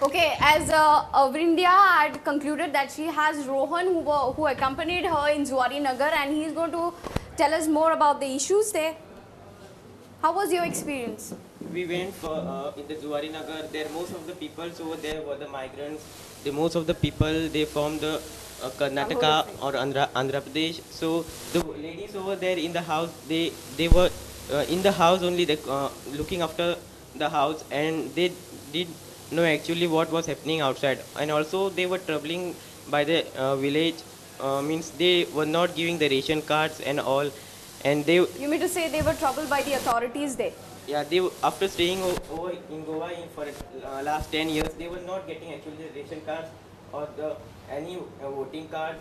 Okay, as Vrindia had concluded that she has Rohan who accompanied her in Zuari Nagar, and he is going to tell us more about the issues there. How was your experience? We went for in the Zuari Nagar. There, most of the people over there were the migrants. The most of the people they from the Karnataka or Andhra Pradesh. So the ladies over there in the house, they were in the house only. They looking after the house, and they did know actually what was happening outside. And also they were troubling by the village. Means they were not giving the ration cards and all, and they. You mean to say they were troubled by the authorities there? Yeah, after staying over in Goa for last 10 years, they were not getting actually the ration cards or any voting card.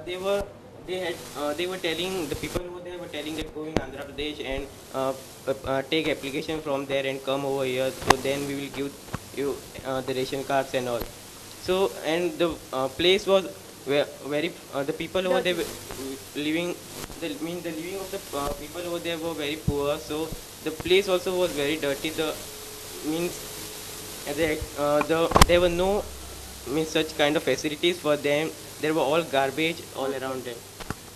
They were telling the people who they were telling that go in Andhra Pradesh and take application from there and come over here. So then we will give you the ration cards and all. So and the place was very the people over there were living the living of the people over there were very poor. So the place also was very dirty. Means there were no means such kind of facilities for them. There were all garbage all around them.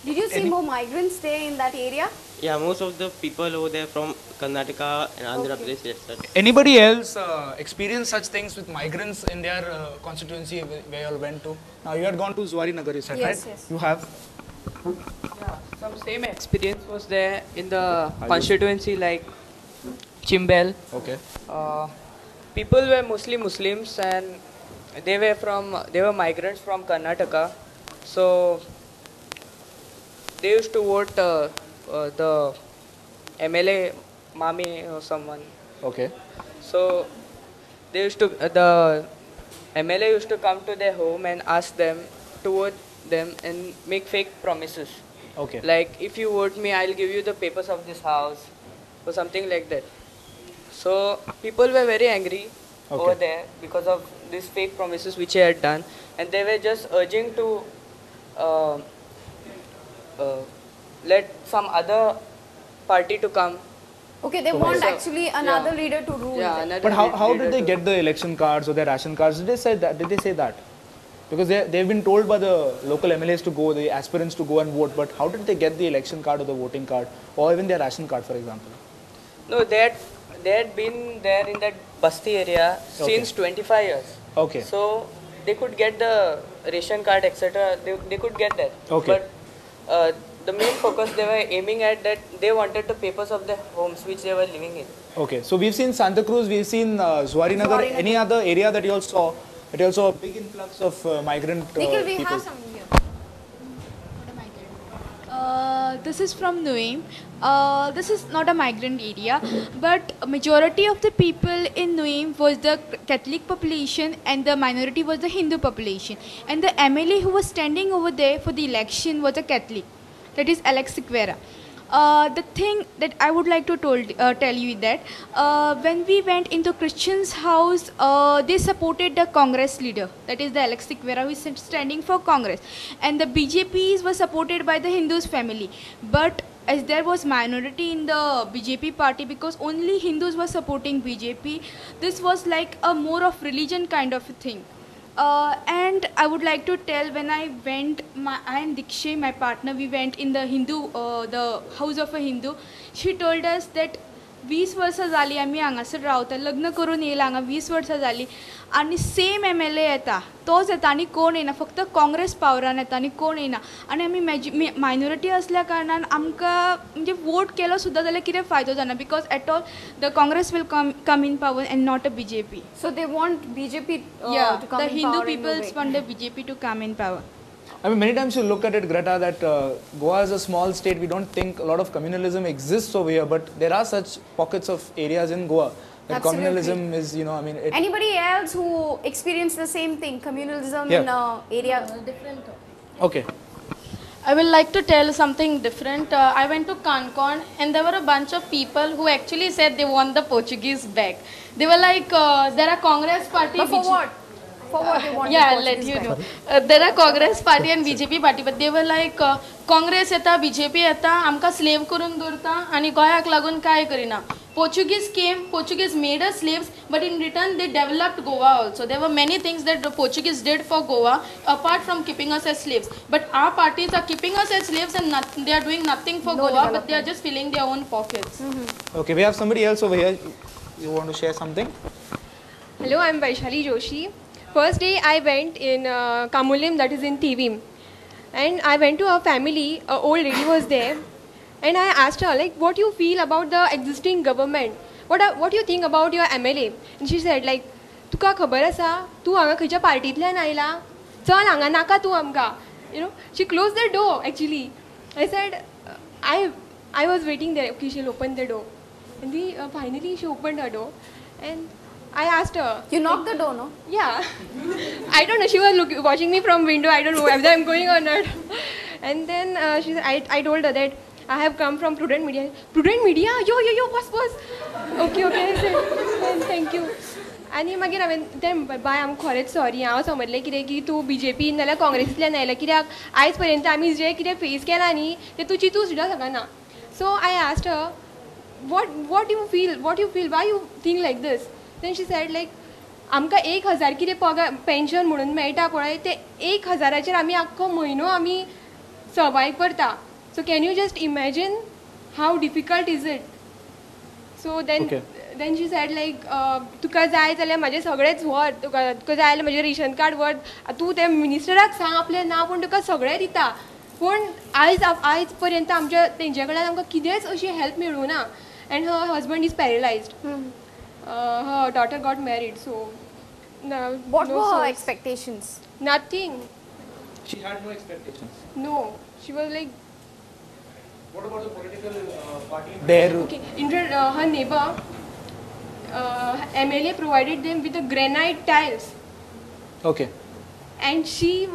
Did you see more migrants there in that area? Yeah, most of the people over there from Karnataka and Andhra Pradesh, etc. Anybody else experience such things with migrants in their constituency where you all went to? Now you had gone to Zuari Nagar, you said, Yes, right? yes. You have? Yeah, some same experience was there in the constituency like Chimbel. Okay. People were mostly Muslims and they were migrants from Karnataka. So they used to vote the MLA Mami or someone. Okay. So they used to the MLA used to come to their home and ask them to vote them and make fake promises. Okay. Like if you vote me, I'll give you the papers of this house or something like that. So people were very angry over there because of these fake promises which he had done, and they were just urging to uh, let some other party to come. Okay, they want actually another leader to rule. Yeah, there. another But how leader did they to- get the election cards or their ration cards? Did they say that? Did they say that? Because they've been told by the local MLAs to go, the aspirants to go and vote, but how did they get the election card or the voting card or even their ration card, for example? No, they had been there in that Basti area since 25 years. Okay. So they could get the ration card, etc. They could get that. Okay. But the main focus they were aiming at that they wanted the papers of the homes which they were living in. Okay, so we've seen Santa Cruz, we've seen Zuari Nagar. Any other area that you all saw? That you all saw a big influx of migrant Nikhil, we people. have some here. This is from Nuaim. This is not a migrant area, but a majority of the people in Nuaim was the Catholic population and the minority was the Hindu population. And the MLA who was standing over there for the election was a Catholic, that is Alex Sequeira. The thing that I would like to tell you is that when we went into Christian's house, they supported the Congress leader, that is the Alex Sequeira, who is standing for Congress, and the BJPs were supported by the Hindus family. But as there was minority in the BJP party, because only Hindus were supporting BJP, this was like a more of religion kind of a thing. And I would like to tell, when I went, I and Dikshay, my partner, we went in the the house of a Hindu. She told us that 20 वर्षां झाली आम्ही हांगासर रावता, लग्न करून येयला हांगा 20 वर्षां झाली आनी सेम MLA येता, तोच येता आनी कोण येना, फक्त काँग्रेस पावरान येता आनी कोण येना. आनी आमी मायनॉरिटी असल्या कारणान आमकां म्हणजे वोट केलो सुद्दां जाल्यार कितें फायदो जाना, because at all the Congress will come in power and not a BJP. So they want BJP to come The in Hindu power in peoples Mumbai. want the BJP to come in power. I mean, many times you look at it, Greta, that Goa is a small state. We don't think a lot of communalism exists over here, but there are such pockets of areas in Goa that Absolutely. communalism is, you know, I mean, it, Anybody else who experienced the same thing, communalism Yeah. in area? Different. okay. I will like to tell something different. I went to Concon and there were a bunch of people who actually said they want the Portuguese back. They were like, there are Congress party. But for what? for what they want. Yeah, I'll let you know. There are Congress party and BJP party, but they were like Congress येता, BJP येता, आमकां slave करून दवरता आणि गोंयाक लागून काय करिना. Portuguese came, Portuguese made us slaves, but in return they developed Goa also. There were many things that the Portuguese did for Goa, apart from keeping us as slaves. But our parties are keeping us as slaves and they are doing nothing for Goa, but they are just filling their own pockets. Okay, we have somebody else over here. You want to share something? Hello, I'm Vaishali Joshi. First day I went in Kamulim, that is in Tivim. And I went to a family, an old lady was there. And I asked her, like, what you feel about the existing government? What do you think about your MLA? And she said, like, तुका खबर आसा तूं हांगा खंयच्या पार्टींतल्यान आयला चल हांगा नाका तूं आमकां you know. She closed the door actually. I said I was waiting there. Okay, she'll open the door. And finally she opened her door and I asked her. You knocked the door, no? Yeah. I don't know. She was watching me from window. I don't know whether I'm going or not. And then she said, I told her that I have come from Prudent Media. Prudent Media? Yo, boss. Okay, I said, thank you. आनी मागीर हांवें तें bye आम खरेंच sorry हांव समजलें कितें की तूं बीजेपीन नाल्यार काँग्रेसींतल्यान आयला कित्याक आयज पर्यंत आमी जें कितें फेस केलां न्ही तें तूं चिंतूं सुद्दां शकना so I asked her what you feel why you think like this then she said like आमकां 1000 कितें पगार पेन्शन म्हणून मेळटा पळय ते 1000 आमी आख्खो म्हयनो आमी सर्वायव करता so can you just imagine how difficult is it so then she said like तुका जाय जाल्यार म्हाजें सगळेंच व्हर तुका जाय जाल्यार म्हजें रेशन कार्ड व्हर तूं त्या मिनिस्टराक सांग आपलें नांव पूण तुका सगळें दिता पूण आयज पर्यंत आमच्या तेंचे कडल्यान आमकां कितेंच अशी हेल्प मेळूं ना and her husband is paralysed her daughter got married so What were her expectations? Nothing. She had no expectations. No, she was like. What about the political party? There. Okay, her neighbor, MLA provided them with the granite tiles. Okay. And she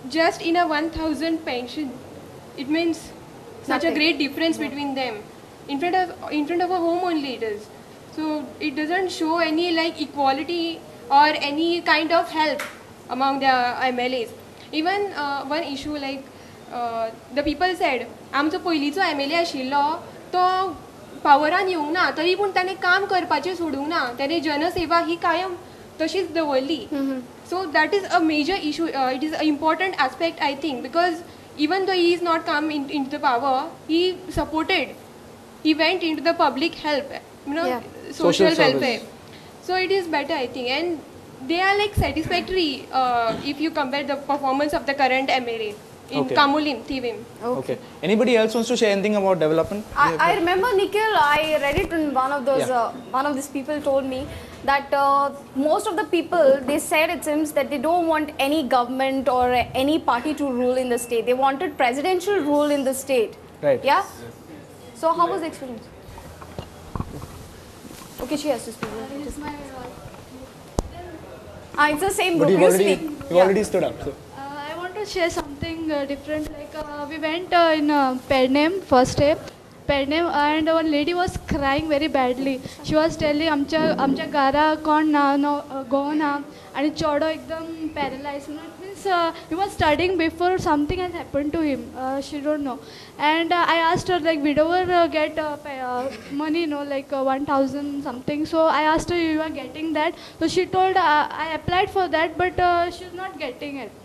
just in a 1,000 pension. It means such a great difference between them. In front of her home only it is. So it doesn't show any like equality or any kind of help among the MLAs. Even one issue like the people said आमचो पयलींचो MLA आशिल्लो तो पावरान येवंक ना तरी पूण ताणें काम करपाचें सोडूंक ना ताणें जनसेवा ही कायम तशीच दवरली so that is a major issue it is a important aspect I think because even though he is not come in to the power he supported he went in to the public help you know social welfare so it is better I think and they are like satisfactory if you compare the performance of the current MLA in Kamulim, Tivim. Okay. Anybody else wants to share anything about development? I remember Nikhil, I read it in one of those, one of these people told me that most of the people, they said it seems that they don't want any government or any party to rule in the state. They wanted presidential rule in the state. Right. Yeah? So how was the experience? Okay, she has to speak. It's the same group. You already stood up. So. I want to share something different. Like we went in Pernem first day. Pernem and one lady was crying very badly. She was telling आमच्या घरा कोण ना go ना आणि चोडो एकदम paralyzed. It means he was studying before something has happened to him. She don't know. And I asked her like widower get money, no, like 1,000 something. So I asked her, you are getting that? So she told I applied for that, but she's not getting it.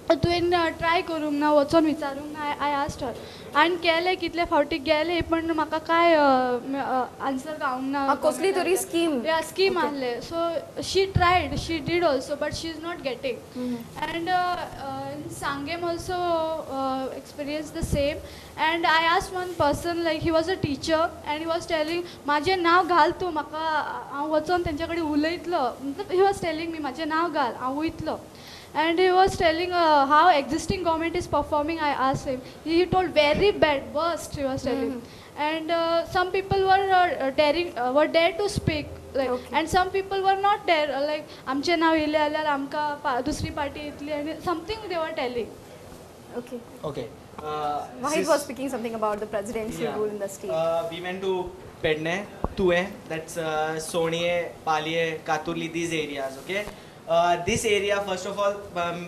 तुवें try करूंक ना वचून विचारूंक ना आय asked हर आनी केलें कितले फावटी गेले पण म्हाका काय आन्सर गावूंक ना कसली तरी स्कीम स्कीम आहले so she tried she did also but she is not getting and सांगेम also experience the same and I asked one person like he was a teacher and he was telling म्हाजें नांव घाल तूं म्हाका हांव वचून तेंच्या कडेन उलयतलो ही वॉज टेलिंग मी म्हाजें नांव घाल हांव वयतलो. And he was telling how existing government is performing. I asked him. He told very bad, worst. He was telling, and some people were dare to speak, like, and some people were not dare. Like, आमचे नाव इले आल्यार आमकां दुसरी party येतली आणि something they were telling. Okay. Okay. Wahid was speaking something about the presidential rule in the state. We went to Pedne, Tue, that's Sonie, Palie, Katurli, these areas. Okay. This area, first of all,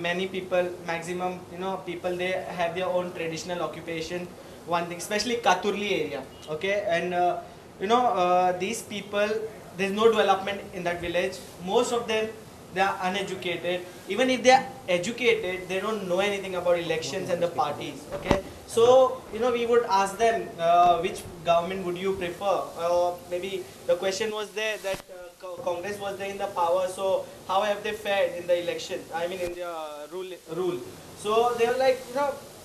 many people, maximum, people, they have their own traditional occupation. One thing, especially Katurli area, okay, and these people, there's no development in that village. Most of them, they are uneducated. Even if they are educated, they don't know anything about elections and the parties, okay. So, we would ask them, which government would you prefer? Maybe the question was there that Congress was there in the power, so how have they fared in the election? I mean, in their rule. So they were like,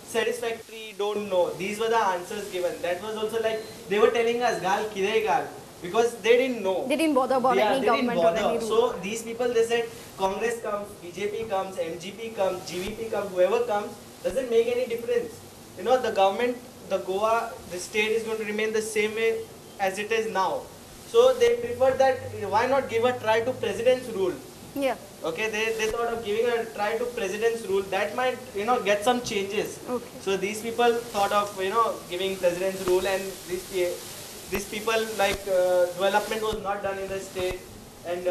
satisfactory, don't know. These were the answers given. That was also like, they were telling us, gal kide gal, because they didn't know. They didn't bother about any government or any rule. So these people, they said, Congress comes, BJP comes, MGP comes, GVP comes, whoever comes, doesn't make any difference. The government, the Goa, the state is going to remain the same way as it is now. So they preferred that, why not give a try to president's rule? Yeah. Okay, they thought of giving a try to president's rule. That might, get some changes. Okay. So these people thought of, giving president's rule, and these people, like, development was not done in the state. And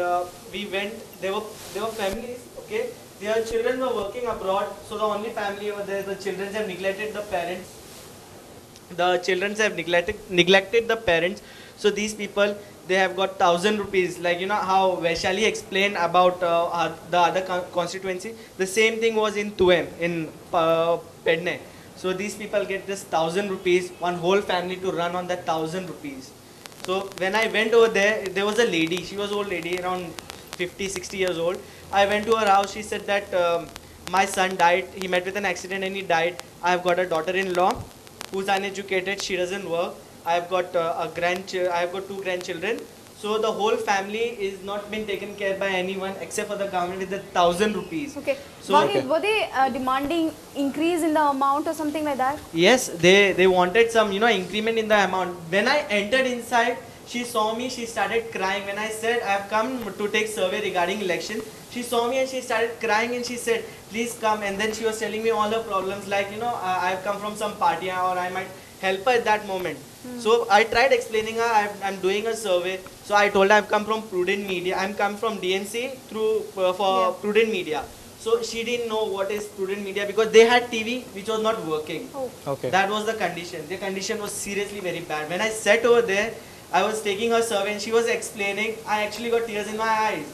we went, there were families, okay. Their children were working abroad, so the only family over there, the children have neglected the parents. The children have neglected the parents. So these people, they have got 1,000 rupees, like how Vaishali explained about the other constituency. The same thing was in Tuem, in Pedne. So these people get this 1,000 rupees, one whole family to run on that 1,000 rupees. So when I went over there, there was a lady, she was old lady, around 50, 60 years old. I went to her house, she said that my son died, he met with an accident and he died. I have got a daughter-in-law who's uneducated, she doesn't work. I have got I have got 2 grandchildren. So the whole family is not been taken care by anyone except for the government with the 1,000 rupees. Okay. So Were they demanding increase in the amount or something like that? yes, they wanted some increment in the amount. When I entered inside, she saw me, she started crying. When I said I have come to take survey regarding election, she saw me and she started crying and she said, please come. And then she was telling me all her problems, like I have come from some party or I might help her at that moment. So I tried explaining her, I'm doing a survey. So I told her I've come from Prudent Media. I'm come from DNC for Prudent Media. So she didn't know what is Prudent Media because they had TV which was not working. Oh. Okay. That was the condition. The condition was seriously very bad. When I sat over there, I was taking her survey and she was explaining. I actually got tears in my eyes.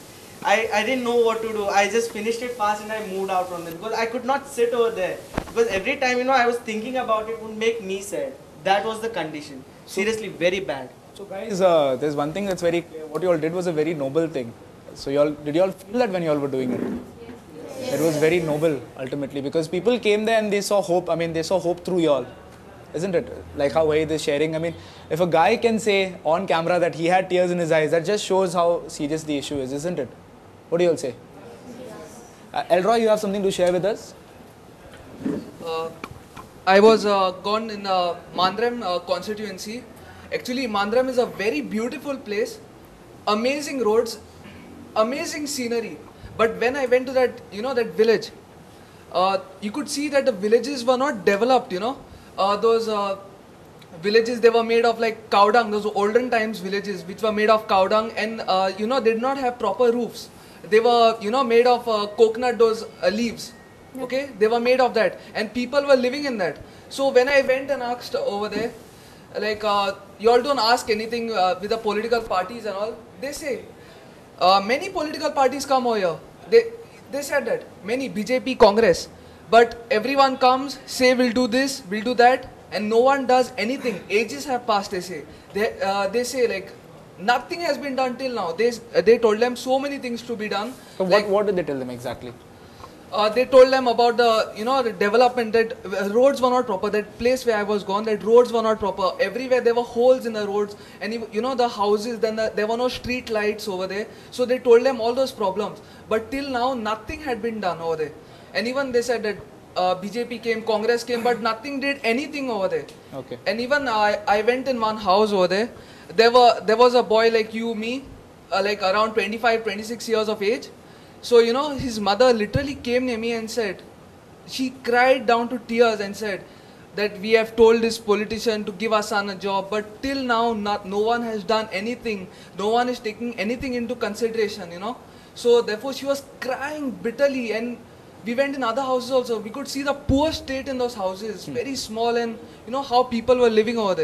I didn't know what to do. I just finished it fast and I moved out from there because I could not sit over there. Because every time I was thinking about it would make me sad. That was the condition. Seriously, very bad. So guys, there's one thing that's very clear. What you all did was a very noble thing. So did you all feel that when you all were doing it? Yes. It was very noble ultimately because people came there and they saw hope. I mean, they saw hope through you all. Isn't it? Like how Wahid is sharing. I mean, if a guy can say on camera that he had tears in his eyes, that just shows how serious the issue is, isn't it? What do you all say? Elroy, you have something to share with us? I was gone in Mandram constituency. Actually, Mandram is a very beautiful place, amazing roads, amazing scenery. But when I went to that, that village, you could see that the villages were not developed, those villages, they were made of like cow dung, those olden times villages which were made of cow dung and, they did not have proper roofs. They were, made of coconut, those leaves. Okay, they were made of that and people were living in that. So when I went and asked over there, like you all don't ask anything with the political parties and all, they say many political parties come over here. They said that many BJP, Congress, but everyone comes, say we'll do this, we'll do that, and no one does anything. Ages have passed, they say. They say like nothing has been done till now. They told them so many things to be done. So like, what did they tell them exactly? They told them about the, the development, that roads were not proper. That place where I was gone, that roads were not proper. Everywhere there were holes in the roads, and the houses. Then there were no street lights over there. So they told them all those problems. But till now, nothing had been done over there. And even they said that BJP came, Congress came, but nothing did anything over there. Okay. And even I went in one house over there. There was a boy like you, me, like around 25, 26 years of age. So, his mother literally came near me and said, she cried down to tears and said that we have told this politician to give our son a job, but till now no one has done anything. No one is taking anything into consideration, So therefore she was crying bitterly, and we went in other houses also. We could see the poor state in those houses, very small, and you know how people were living over there.